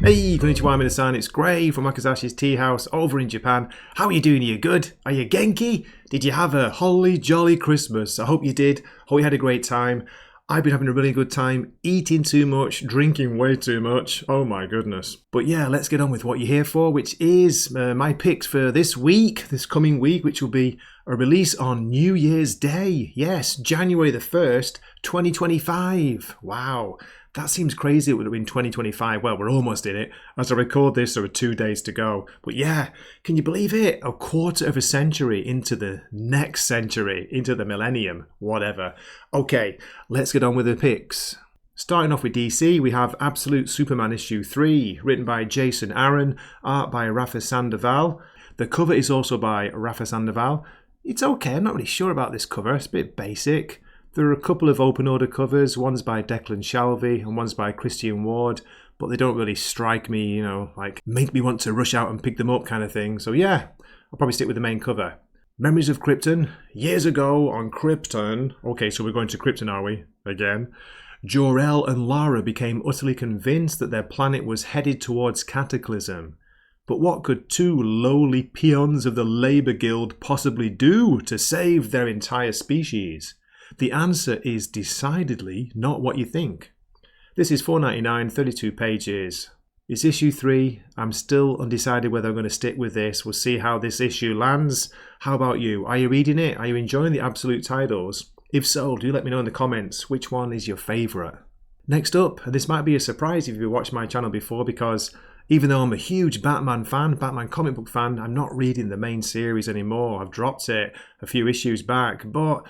Hey, konnichiwa minasan, it's Gray from Wakizashi's Teahouse over in Japan. How are you doing? Are you good? Are you genki? Did you have a holly jolly Christmas? I hope you did. Hope you had a great time. I've been having a really good time, eating too much, drinking way too much. Oh my goodness. But yeah, let's get on with what you're here for, which is my picks for this coming week, which will be a release on New Year's Day. Yes, January the 1st, 2025. Wow. That seems crazy. It would have been 2025. Well, we're almost in it. As I record this, there are 2 days to go. But yeah, can you believe it? A quarter of a century into the next century, into the millennium, whatever. Okay, let's get on with the picks. Starting off with DC, we have Absolute Superman issue 3, written by Jason Aaron, art by Rafa Sandoval. The cover is also by Rafa Sandoval. It's okay, I'm not really sure about this cover. It's a bit basic. There are a couple of open order covers, one's by Declan Shalvey and one's by Christian Ward, but they don't really strike me, like make me want to rush out and pick them up kind of thing. So yeah, I'll probably stick with the main cover. Memories of Krypton. Years ago on Krypton. Okay, so we're going to Krypton, are we? Again. Jor-El and Lara became utterly convinced that their planet was headed towards cataclysm. But what could two lowly peons of the Labour Guild possibly do to save their entire species? The answer is decidedly not what you think. This is $4.99, 32 pages. It's issue 3. I'm still undecided whether I'm going to stick with this. We'll see how this issue lands. How about you? Are you reading it? Are you enjoying the absolute titles? If so, do let me know in the comments which one is your favourite. Next up, and this might be a surprise if you've watched my channel before, because even though I'm a huge Batman fan, Batman comic book fan, I'm not reading the main series anymore. I've dropped it a few issues back, but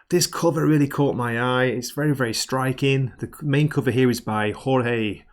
this cover really caught my eye. It's very, very striking. The main cover here is by Jorge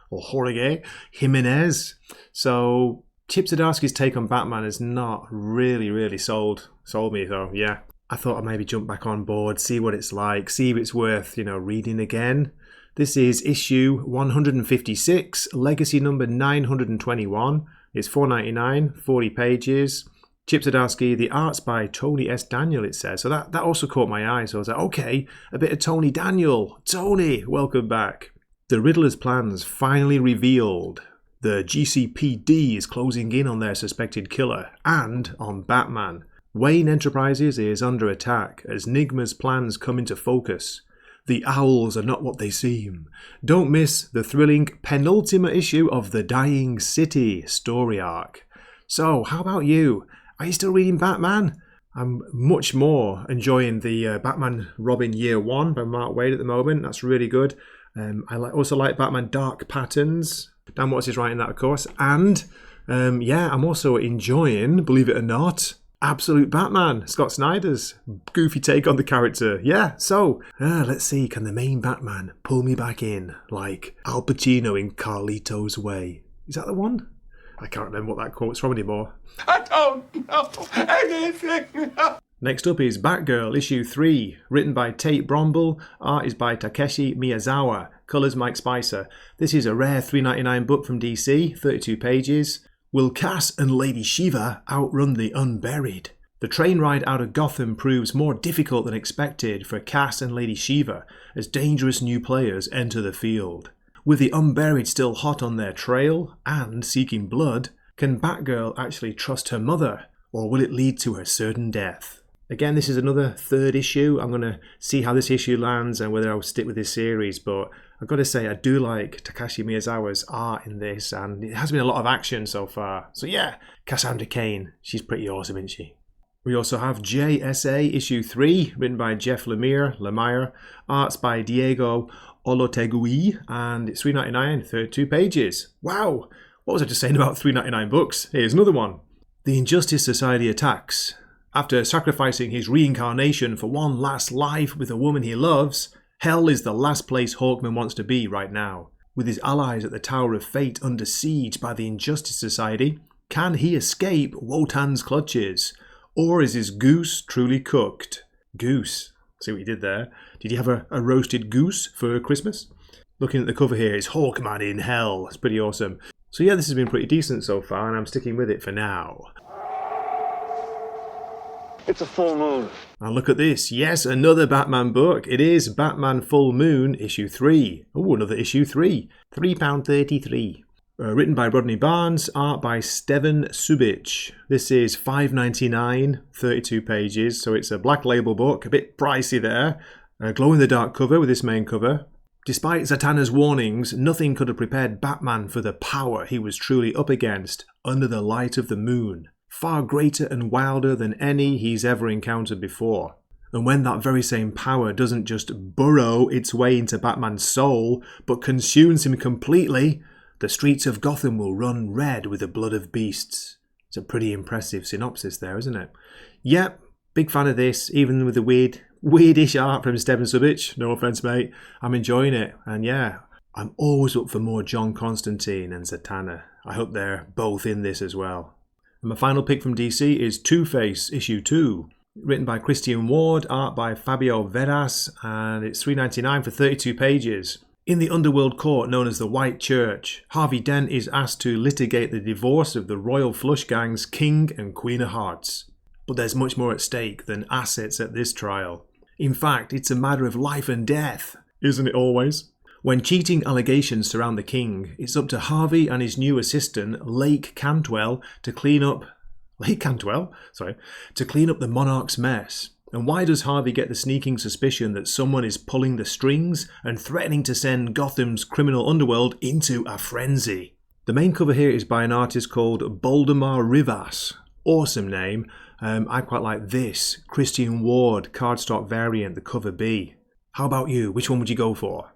Jimenez. So Chip Zdarsky's take on Batman has not really sold me. So yeah, I thought I'd maybe jump back on board, see what it's like, see if it's worth, reading again. This is issue 156, legacy number 921. It's $4.99, 40 pages. Chip Zdarsky, the art's by Tony S. Daniel, it says. So that also caught my eye. So I was like, okay, a bit of Tony Daniel. Tony, welcome back. The Riddler's plans finally revealed. The GCPD is closing in on their suspected killer and on Batman. Wayne Enterprises is under attack as Nigma's plans come into focus. The owls are not what they seem. Don't miss the thrilling penultimate issue of The Dying City story arc. So, how about you? Are you still reading Batman? I'm much more enjoying the Batman Robin Year 1 by Mark Waid at the moment. That's really good. I also like Batman Dark Patterns. Dan Watts is writing that, of course. And, I'm also enjoying, believe it or not, Absolute Batman, Scott Snyder's goofy take on the character. Yeah, so, let's see, can the main Batman pull me back in like Al Pacino in Carlito's Way? Is that the one? I can't remember what that quote's from anymore. I don't know anything. Next up is Batgirl, issue 3, written by Tate Bromble, art is by Takeshi Miyazawa, colours Mike Spicer. This is a rare $3.99 book from DC, 32 pages. Will Cass and Lady Shiva outrun the Unburied? The train ride out of Gotham proves more difficult than expected for Cass and Lady Shiva as dangerous new players enter the field. With the Unburied still hot on their trail and seeking blood, can Batgirl actually trust her mother, or will it lead to her certain death? Again, this is another 3rd issue. I'm going to see how this issue lands and whether I'll stick with this series, but I've got to say I do like Takashi Miyazawa's art in this, and it has been a lot of action so far. So yeah, Cassandra Cain, she's pretty awesome, isn't she? We also have JSA issue 3, written by Jeff Lemire, arts by Diego Olotegui, and it's $3.99, 32 pages. Wow! What was I just saying about $3.99 books? Here's another one. The Injustice Society attacks. After sacrificing his reincarnation for one last life with a woman he loves, hell is the last place Hawkman wants to be right now. With his allies at the Tower of Fate under siege by the Injustice Society, can he escape Wotan's clutches? Or is his goose truly cooked? Goose. See what you did there? Did you have a roasted goose for Christmas? Looking at the cover here, it's Hawkman in hell. It's pretty awesome. So yeah, this has been pretty decent so far, and I'm sticking with it for now. It's a full moon. And look at this. Yes, another Batman book. It is Batman Full Moon, issue 3. Oh, another issue 3. £3.33. Written by Rodney Barnes, art by Steven Subic. This is $5.99, 32 pages, so it's a black label book, a bit pricey there. A glow-in-the-dark cover with this main cover. Despite Zatanna's warnings, nothing could have prepared Batman for the power he was truly up against under the light of the moon. Far greater and wilder than any he's ever encountered before. And when that very same power doesn't just burrow its way into Batman's soul, but consumes him completely, the streets of Gotham will run red with the blood of beasts. It's a pretty impressive synopsis there, isn't it? Yep, big fan of this, even with the weirdish art from Steven Subic. No offense, mate. I'm enjoying it. And yeah, I'm always up for more John Constantine and Zatanna. I hope they're both in this as well. And my final pick from DC is Two-Face, issue 2. Written by Christian Ward, art by Fabio Veras, and it's $3.99 for 32 pages. In the underworld court known as the White Church, Harvey Dent is asked to litigate the divorce of the Royal Flush Gang's King and Queen of Hearts. But there's much more at stake than assets at this trial. In fact, it's a matter of life and death, isn't it always? When cheating allegations surround the king, it's up to Harvey and his new assistant, Lake Cantwell, to clean up the monarch's mess. And why does Harvey get the sneaking suspicion that someone is pulling the strings and threatening to send Gotham's criminal underworld into a frenzy? The main cover here is by an artist called Boldemar Rivas. Awesome name. I quite like this Christian Ward cardstock variant, the cover B. How about you? Which one would you go for?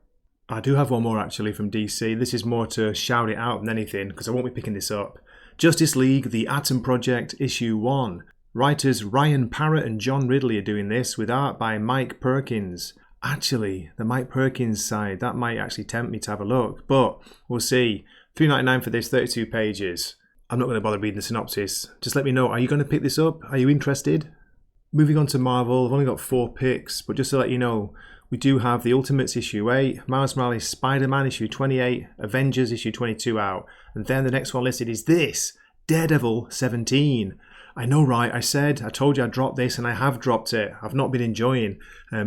I do have one more actually from DC. This is more to shout it out than anything because I won't be picking this up. Justice League, The Atom Project, issue 1. Writers Ryan Parrott and John Ridley are doing this with art by Mike Perkins. Actually, the Mike Perkins side, that might actually tempt me to have a look, but we'll see. $3.99 for this, 32 pages. I'm not going to bother reading the synopsis. Just let me know, are you going to pick this up? Are you interested? Moving on to Marvel, I've only got 4 picks, but just to let you know, we do have The Ultimates issue 8, Miles Morales Spider-Man issue 28, Avengers issue 22 out, and then the next one listed is this, Daredevil 17. I know, right? I told you I'd drop this, and I have dropped it. I've not been enjoying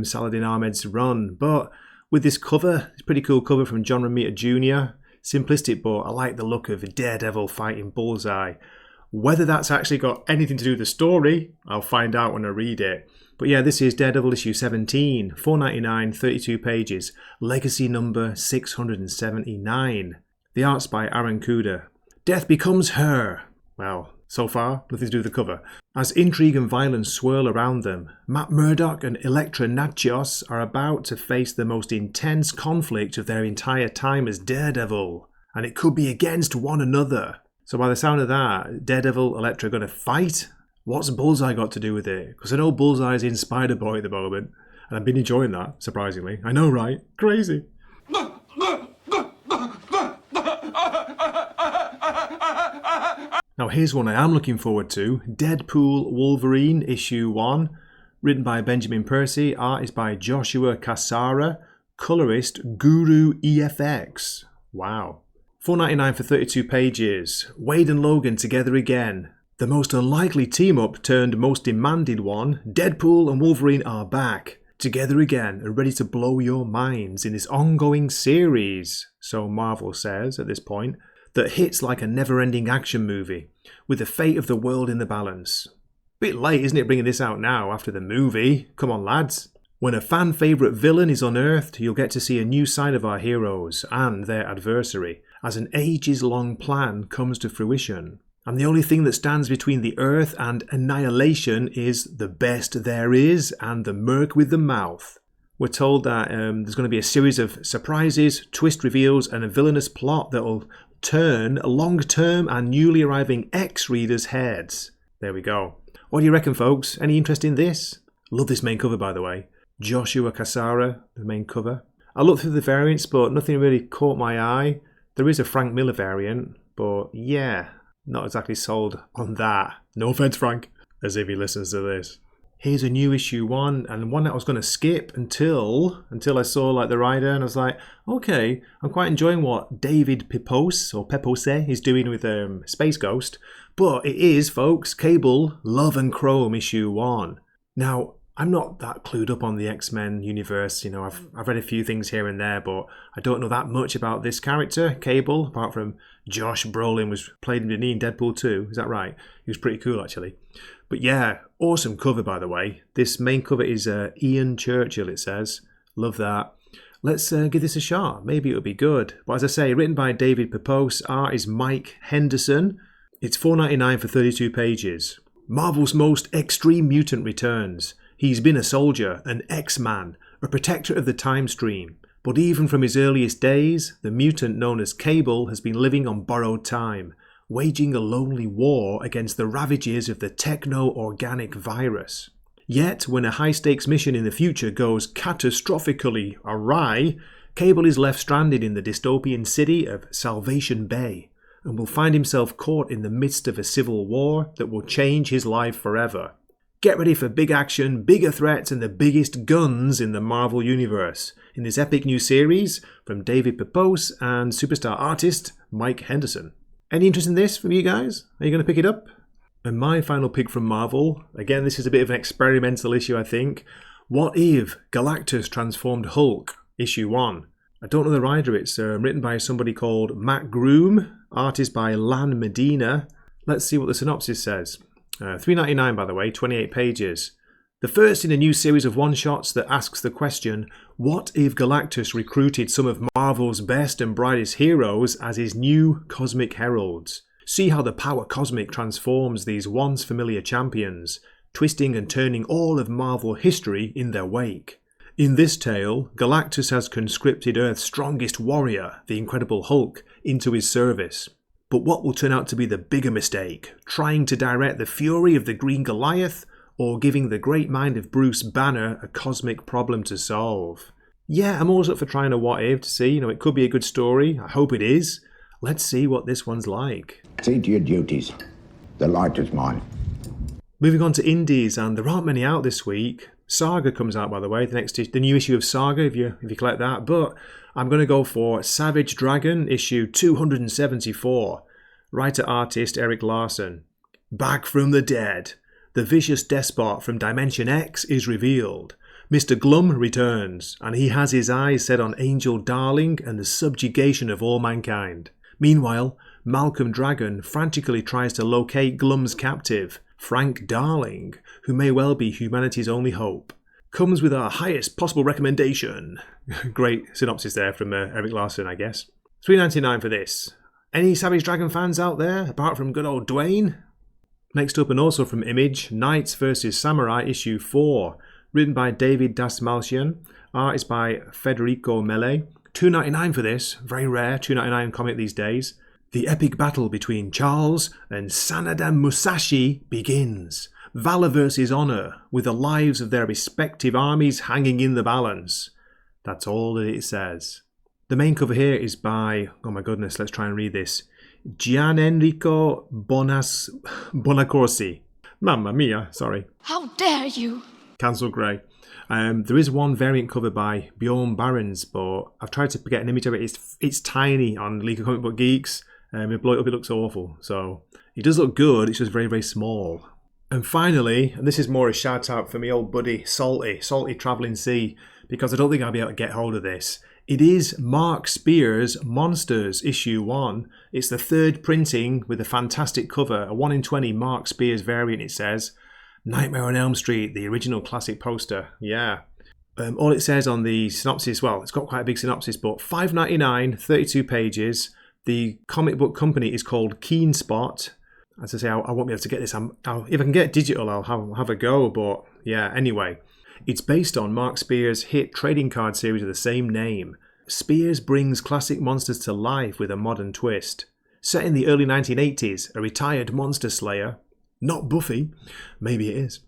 Saladin Ahmed's run, but with this cover, it's a pretty cool cover from John Romita Jr., simplistic, but I like the look of Daredevil fighting Bullseye. Whether that's actually got anything to do with the story, I'll find out when I read it. But yeah, this is Daredevil issue 17, $4.99, 32 pages, legacy number 679. The art's by Aaron Kuder. Death becomes her. Well, so far, nothing to do with the cover. As intrigue and violence swirl around them, Matt Murdock and Elektra Natchios are about to face the most intense conflict of their entire time as Daredevil. And it could be against one another. So by the sound of that, Daredevil, Elektra are going to fight? What's Bullseye got to do with it? Because I know Bullseye's in Spider-Boy at the moment. And I've been enjoying that, surprisingly. I know, right? Crazy. Now here's one I am looking forward to. Deadpool Wolverine issue 1. Written by Benjamin Percy. Art is by Joshua Cassara. Colorist Guru EFX. Wow. $4.99 for 32 pages. Wade and Logan together again. The most unlikely team-up turned most demanded one. Deadpool and Wolverine are back. Together again and ready to blow your minds in this ongoing series, so Marvel says at this point, that hits like a never-ending action movie, with the fate of the world in the balance. Bit late, isn't it, bringing this out now after the movie? Come on, lads. When a fan-favourite villain is unearthed, you'll get to see a new side of our heroes and their adversary, as an ages-long plan comes to fruition. And the only thing that stands between the Earth and annihilation is the best there is and the merc with the mouth. We're told that there's going to be a series of surprises, twist reveals, and a villainous plot that will turn long-term and newly arriving ex-readers' heads. There we go. What do you reckon, folks? Any interest in this? Love this main cover, by the way. Joshua Cassara, the main cover. I looked through the variants, but nothing really caught my eye. There is a Frank Miller variant, but yeah, not exactly sold on that. No offense, Frank, as if he listens to this. Here's a new issue 1, and one that I was going to skip until I saw like the rider, and I was like, okay, I'm quite enjoying what David Pepose is doing with Space Ghost, but it is, folks, Cable Love and Chrome issue 1. Now, I'm not that clued up on the X-Men universe. I've read a few things here and there, but I don't know that much about this character, Cable, apart from Josh Brolin played him, didn't he, in Deadpool 2? Is that right? He was pretty cool, actually. But yeah, awesome cover, by the way. This main cover is Ian Churchill, it says. Love that. Let's give this a shot. Maybe it'll be good. But as I say, written by David Pepose, art is Mike Henderson. It's $4.99 for 32 pages. Marvel's most extreme mutant returns. He's been a soldier, an X-Man, a protector of the time stream. But even from his earliest days, the mutant known as Cable has been living on borrowed time, waging a lonely war against the ravages of the techno-organic virus. Yet, when a high-stakes mission in the future goes catastrophically awry, Cable is left stranded in the dystopian city of Salvation Bay, and will find himself caught in the midst of a civil war that will change his life forever. Get ready for big action, bigger threats, and the biggest guns in the Marvel Universe in this epic new series from David Pepose and superstar artist Mike Henderson. Any interest in this from you guys? Are you going to pick it up? And my final pick from Marvel, again this is a bit of an experimental issue I think. What If Galactus Transformed Hulk, issue 1. I don't know the writer, it's written by somebody called Matt Groom, artist by Lan Medina. Let's see what the synopsis says. $3.99 by the way, 28 pages. The first in a new series of one-shots that asks the question, what if Galactus recruited some of Marvel's best and brightest heroes as his new cosmic heralds? See how the power cosmic transforms these once familiar champions, twisting and turning all of Marvel history in their wake. In this tale, Galactus has conscripted Earth's strongest warrior, the Incredible Hulk, into his service. But what will turn out to be the bigger mistake? Trying to direct the fury of the Green Goliath, or giving the great mind of Bruce Banner a cosmic problem to solve? Yeah, I'm always up for trying a what if to see, it could be a good story. I hope it is. Let's see what this one's like. See to your duties. The light is mine. Moving on to indies, and there aren't many out this week. Saga comes out, by the way, the new issue of Saga, if you collect that. But I'm going to go for Savage Dragon, issue 274. Writer-artist Eric Larson. Back from the dead. The vicious despot from Dimension X is revealed. Mr. Glum returns, and he has his eyes set on Angel Darling and the subjugation of all mankind. Meanwhile, Malcolm Dragon frantically tries to locate Glum's captive, Frank Darling, who may well be humanity's only hope. Comes with our highest possible recommendation. Great synopsis there from Eric Larson, I guess. $3.99 for this. Any Savage Dragon fans out there, apart from good old Dwayne? Next up, and also from Image, Knights vs. Samurai issue 4. Written by David Dasmalchian. Art is by Federico Mele. $2.99 for this. Very rare, $2.99 comic these days. The epic battle between Charles and Sanada Musashi begins. Valor versus honor, with the lives of their respective armies hanging in the balance. That's all that it says. The main cover here is by, oh my goodness, let's try and read this. Gianenrico Bonacorsi. Mamma mia, sorry. How dare you! Cancel Grey. There is one variant cover by Bjorn Barons, but I've tried to get an image of it. It's tiny on League of Comic Book Geeks. It blow it up, it looks awful. So it does look good, it's just very, very small. And finally, and this is more a shout out for me old buddy Salty Travelling Sea, because I don't think I'll be able to get hold of this. It is Mark Spears' Monsters issue 1. It's the third printing with a fantastic cover, a 1 in 20 Mark Spears variant, it says. Nightmare on Elm Street, the original classic poster. Yeah. All it says on the synopsis, well, it's got quite a big synopsis, but $5.99, 32 pages. The comic book company is called Keenspot. As I say, I won't be able to get this. If I can get digital, I'll have a go. But yeah, anyway. It's based on Mark Spears' hit trading card series of the same name. Spears brings classic monsters to life with a modern twist. Set in the early 1980s, a retired monster slayer, not Buffy, maybe it is,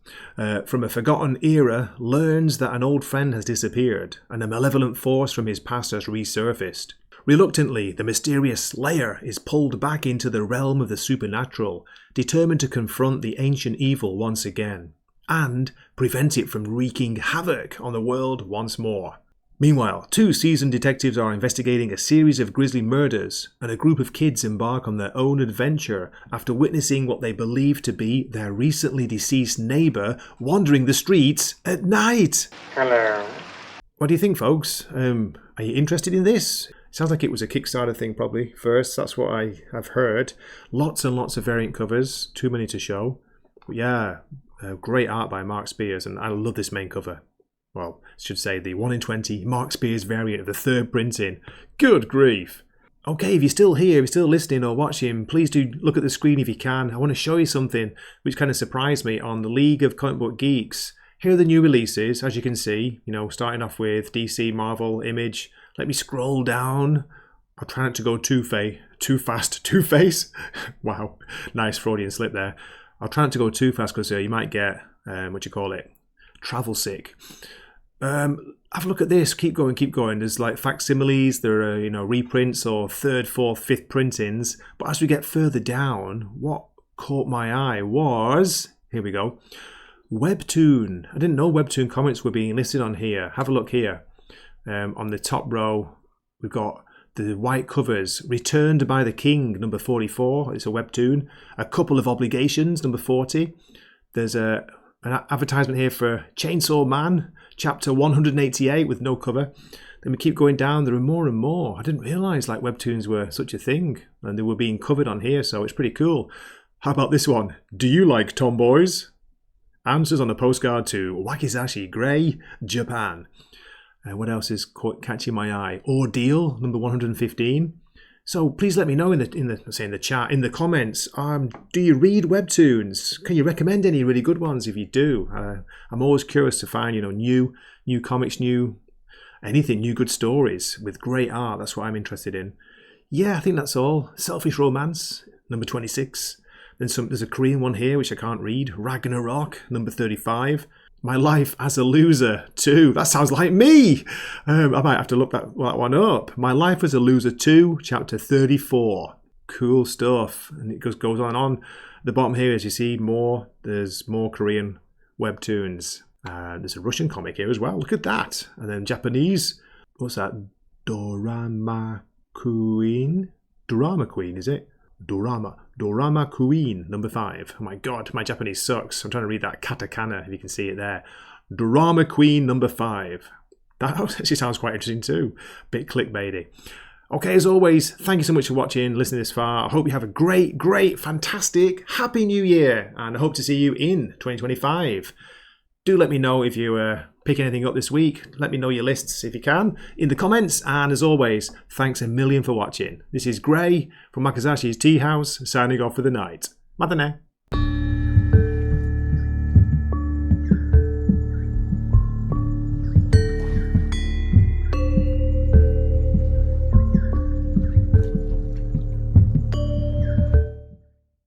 from a forgotten era, learns that an old friend has disappeared and a malevolent force from his past has resurfaced. Reluctantly, the mysterious Slayer is pulled back into the realm of the supernatural, determined to confront the ancient evil once again, and prevent it from wreaking havoc on the world once more. Meanwhile, two seasoned detectives are investigating a series of grisly murders, and a group of kids embark on their own adventure after witnessing what they believe to be their recently deceased neighbour wandering the streets at night. Hello. What do you think, folks? Are you interested in this? Sounds like it was a Kickstarter thing probably first, that's what I have heard. Lots and lots of variant covers, too many to show. But yeah, great art by Mark Spears, and I love this main cover. Well, I should say the 1 in 20 Mark Spears variant of the third printing. Good grief. Okay, if you're still here, if you're still listening or watching, please do look at the screen if you can. I want to show you something which kind of surprised me on the League of Comic Book Geeks. Here are the new releases, as you can see, starting off with DC, Marvel, Image. Let me scroll down. I'll try not to go too fast. Two-Face? Wow, nice Freudian slip there. I'll try not to go too fast because you might get, travel sick. Have a look at this. Keep going. There's like facsimiles, there are reprints or third, fourth, fifth printings. But as we get further down, what caught my eye was, here we go, Webtoon. I didn't know Webtoon comics were being listed on here. Have a look here. On the top row, we've got the white covers. Returned by the King, number 44. It's a Webtoon. A Couple of Obligations, number 40. There's an advertisement here for Chainsaw Man, chapter 188 with no cover. Then we keep going down. There are more and more. I didn't realise like Webtoons were such a thing, and they were being covered on here, so it's pretty cool. How about this one? Do you like tomboys? Answers on a postcard to Wakizashi, Grey, Japan. What else is catching my eye? Ordeal, number 115. So please let me know in the chat, in the comments. Do you read Webtoons? Can you recommend any really good ones if you do? I'm always curious to find new comics, new good stories with great art. That's what I'm interested in. Yeah, I think that's all. Selfish Romance, number 26. Then there's a Korean one here which I can't read. Ragnarok, number 35. My Life as a Loser 2. That sounds like me. I might have to look that one up. My Life as a Loser 2, chapter 34. Cool stuff. And it goes on and on. At the bottom here, as you see, there's more Korean Webtoons. There's a Russian comic here as well. Look at that. And then Japanese. What's that? Dorama Queen, is it? Dorama Queen, number 5. Oh my god, my Japanese sucks. I'm trying to read that katakana, if you can see it there. Dorama Queen, number 5. That actually sounds quite interesting too. Bit clickbaity. Okay, as always, thank you so much for watching, listening this far. I hope you have a great, fantastic, happy new year. And I hope to see you in 2025. Do let me know if you pick anything up this week. Let me know your lists if you can in the comments. And as always, thanks a million for watching. This is Gray from Wakizashi's Teahouse, signing off for the night. Matane.